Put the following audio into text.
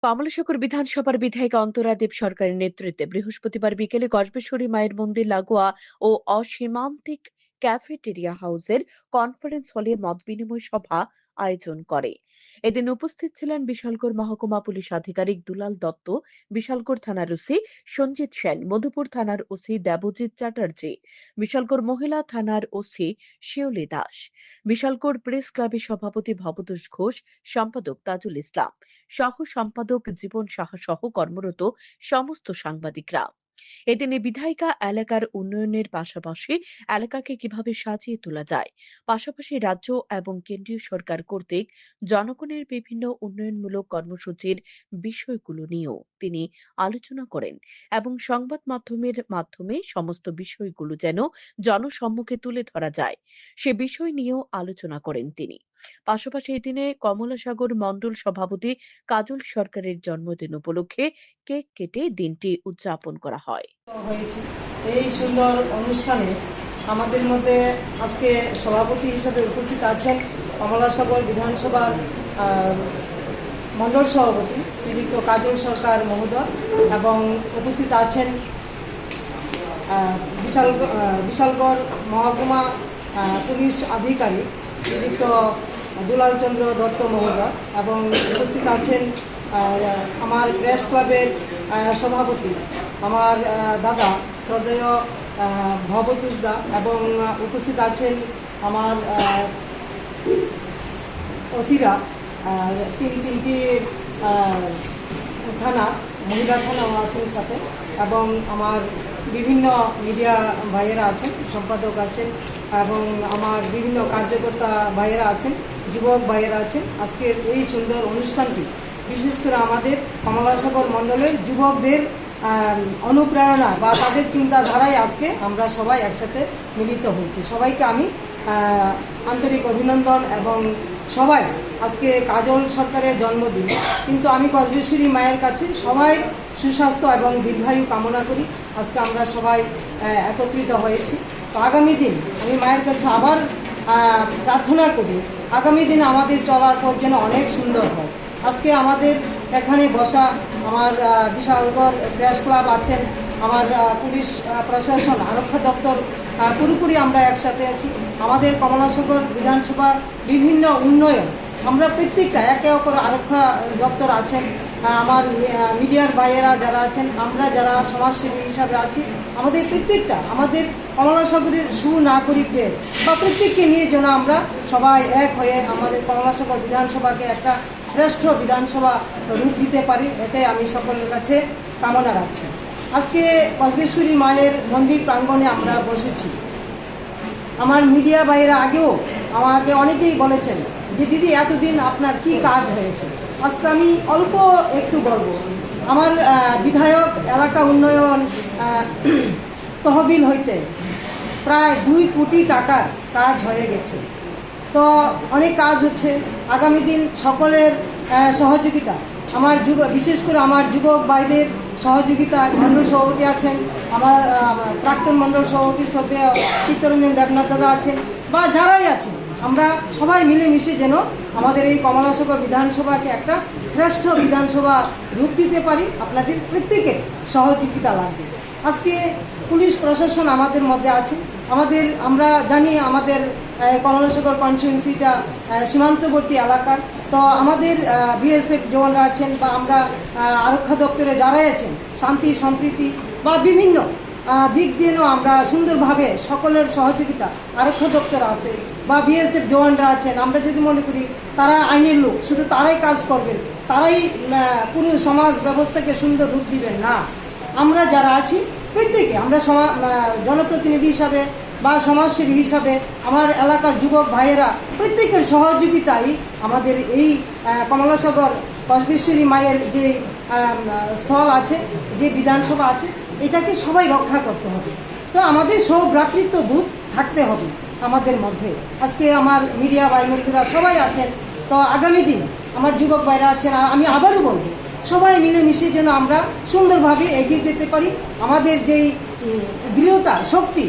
কমলাশঙ্কর বিধানসভার বিধায়িকা অন্তরা দেব সরকারের নেতৃত্বে বৃহস্পতিবার বিকেলে গজবেশ্বরী মায়ের মন্দির লাগোয়া ও অসীমান্তিক ক্যাফেটেরিয়া হাউসের কনফারেন্স হলে মতবিনিময় সভা আয়োজন করে। এদিন উপস্থিত ছিলেন বিশালগড় মহকুমা পুলিশ আধিকারিক দুলাল দত্ত, বিশালগড় থানার ওসি সঞ্জিত সেন, মধুপুর থানার ওসি দেবজিৎ চ্যাটার্জি, বিশালগড় মহিলা থানার ওসি শিউলি দাস, বিশালগড় প্রেস ক্লাবের সভাপতি ভবতোষ ঘোষ, সম্পাদক তাজুল ইসলাম, সহ সম্পাদক জীবন সাহা সহ কর্মরত সমস্ত সাংবাদিকরা। এদিনে বিধায়িকা এলাকার উন্নয়নের পাশাপাশি এলাকাকে কিভাবে সাজিয়ে তোলা যায়, পাশাপাশি রাজ্য এবং কেন্দ্রীয় সরকার কর্তৃক জনগণের বিভিন্ন উন্নয়নমূলক কর্মসূচির বিষয়গুলো নিয়েও তিনি আলোচনা করেন এবং সংবাদ মাধ্যমের মাধ্যমে সমস্ত বিষয়গুলো যেন জনসম্মুখে তুলে ধরা যায় সে বিষয় নিয়েও আলোচনা করেন তিনি। পাশাপাশি এদিনে কমলাসাগর মণ্ডল সভাপতি কাজল সরকারের জন্মদিন উপলক্ষে কেক কেটে দিনটি উদযাপন করা হয়। এই সুন্দর অনুষ্ঠানে আমাদের মধ্যে আজকে সভাপতি হিসেবে উপস্থিত আছেন কমলাসাগর বিধানসভার মণ্ডল সভাপতি শ্রীযুক্ত কাজল সরকার মহোদয় এবং উপস্থিত আছেন বিশালগড় মহকুমা পুলিশ আধিকারিক শ্রীযুক্ত দুলাল চন্দ্র দত্ত মহোদয় এবং উপস্থিত আছেন আমার প্রেস ক্লাবের সভাপতি আমার দাদা শ্রদ্ধেয় ভবতোষ দা এবং উপস্থিত আছেন আমার ওসিরা তিনটি থানা মহিলা থানাও আছেন সাথে এবং আমার বিভিন্ন মিডিয়া ভাইয়েরা আছেন, সম্পাদক আছেন এবং আমার বিভিন্ন কার্যকর্তা ভাইয়েরা আছেন, যুবক ভাইয়েরা আছেন। আজকের এই সুন্দর অনুষ্ঠানটি বিশেষ করে আমাদের কমলাসাগর মণ্ডলের যুবকদের অনুপ্রেরণা বা তাদের চিন্তাধারায় আজকে আমরা সবাই একসাথে মিলিত হয়েছি। সবাইকে আমি আন্তরিক অভিনন্দন এবং সবাই আজকে কাজল সরকারের জন্মদিন, কিন্তু আমি গজবেশ্বরী মায়ের কাছে সবাই সুস্বাস্থ্য এবং দীর্ঘায়ু কামনা করি। আজকে আমরা সবাই একত্রিত হয়েছি। তো আগামী দিন আমি মায়ের কাছে আবার প্রার্থনা করি আগামী দিন আমাদের চলার পথ যেন অনেক সুন্দর হয়। আজকে আমাদের এখানে বসা আমার বিশালগড় প্রেস ক্লাব আছেন, আমার পুলিশ প্রশাসন, আরক্ষা দপ্তর পুরোপুরি আমরা একসাথে আছি। আমাদের কমলাসাগর বিধানসভার বিভিন্ন উন্নয়ন আমরা প্রত্যেকটা একে অপর আরক্ষা দপ্তর আছেন, আমার মিডিয়ার ভাইয়েরা যারা আছেন, আমরা যারা সমাজসেবী হিসাবে আছি, আমাদের প্রত্যেকটা আমাদের কমলাসাগরের সুনাগরিকদের বা প্রত্যেককে নিয়ে যেন আমরা সবাই এক হয়ে আমাদের কমলাসাগর বিধানসভাকে একটা শ্রেষ্ঠ বিধানসভা রূপ দিতে পারি, এটাই আমি সকলের কাছে কামনা রাখছি। আজকে গজবেশ্বরী মায়ের মন্দির প্রাঙ্গণে আমরা বসেছি। আমার মিডিয়া ভাইয়েরা আগেও আমাকে অনেকেই বলেছেন যে দিদি এতদিন আপনার কি কাজ হয়েছে। আজকে আমি অল্প একটু বলবো। আমার বিধায়ক এলাকা উন্নয়ন তহবিল হইতে প্রায় 2 কোটি টাকার কাজ হয়ে গেছে। তো অনেক কাজ হচ্ছে। আগামী দিন সকলের সহযোগিতা, আমার বিশেষ করে আমার যুবক ভাইদের সহযোগিতা, মণ্ডল সভাপতি আছেন, আমার প্রাক্তন মণ্ডল সভাপতি শ্রদ্ধেয় চিত্তরঞ্জন দেবনাথ দাদা আছেন বা যারাই আছেন, আমরা সবাই মিলেমিশে যেন আমাদের এই কমলাসাগর বিধানসভাকে একটা শ্রেষ্ঠ বিধানসভা রূপ দিতে পারি। আপনাদের প্রত্যেকের সহযোগিতা লাগবে। আজকে পুলিশ প্রশাসন আমাদের মধ্যে আছে। আমরা জানি আমাদের কমলাসাগর কনস্টিটিউয়েন্সিটা সীমান্তবর্তী এলাকার। তো আমাদের বিএসএফ জওয়ানরা আছেন বা আমরা আরক্ষা দপ্তরে যারাই আছেন, শান্তি সম্প্রীতি বা বিভিন্ন দিক যেন আমরা সুন্দরভাবে সকলের সহযোগিতা, আরক্ষা দপ্তর আছে বা বিএসএফ জওয়ানরা আছেন, আমরা যদি মনে করি তারা আইনের লোক, শুধু তারাই কাজ করবেন, তারাই পুরো সমাজ ব্যবস্থাকে সুন্দর রূপ দিবেন না। আমরা যারা আছি প্রত্যেকে আমরা জনপ্রতিনিধি হিসাবে বা সমাজসেবী হিসাবে আমার এলাকার যুবক ভাইয়েরা প্রত্যেকের সহযোগিতায় আমাদের এই কমলাসাগর গজবেশ্বরী মায়ের যে স্থল আছে, যে বিধানসভা আছে, এটাকে সবাই রক্ষা করতে হবে। তো আমাদের সৌভ্রাতৃত্ববোধ থাকতে হবে আমাদের মধ্যে। আজকে আমার মিডিয়া ভাই বন্ধুরা সবাই আছেন। তো আগামী দিন আমার যুবক ভাইরা আছেন, আর আমি আবারও বলবো সবাই মিলেমিশে যেন আমরা সুন্দরভাবে এগিয়ে যেতে পারি। আমাদের যেই দৃঢ়তা, শক্তি,